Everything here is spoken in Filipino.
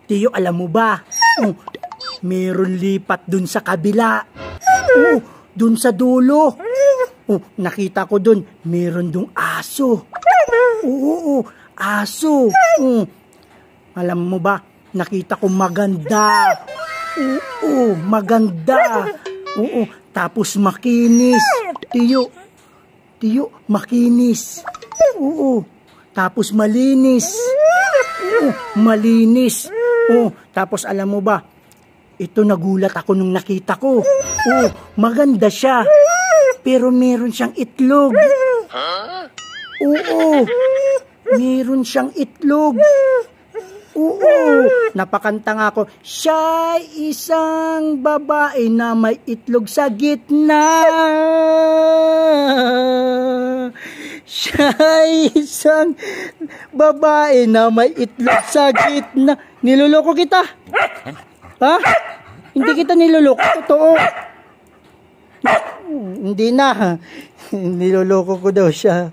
Tiyo, alam mo ba? Meron lipat dun sa kabila. Dun sa dulo. Nakita ko dun, meron dong aso. Oo, aso. Alam mo ba, nakita ko maganda. Maganda. Tapos makinis. Tiyo, makinis. Tapos malinis. Malinis. Tapos alam mo ba, ito nagulat ako nung nakita ko. Maganda siya. Pero meron siyang itlog. Meron siyang itlog. Napakanta nga ako. Siya'y isang babae na may itlog sa gitna. Siya'y isang babae na may itlog sa gitna. Niloloko kita? Ha? Hindi kita niloloko. Totoo. Hindi na. Niloloko ko daw siya.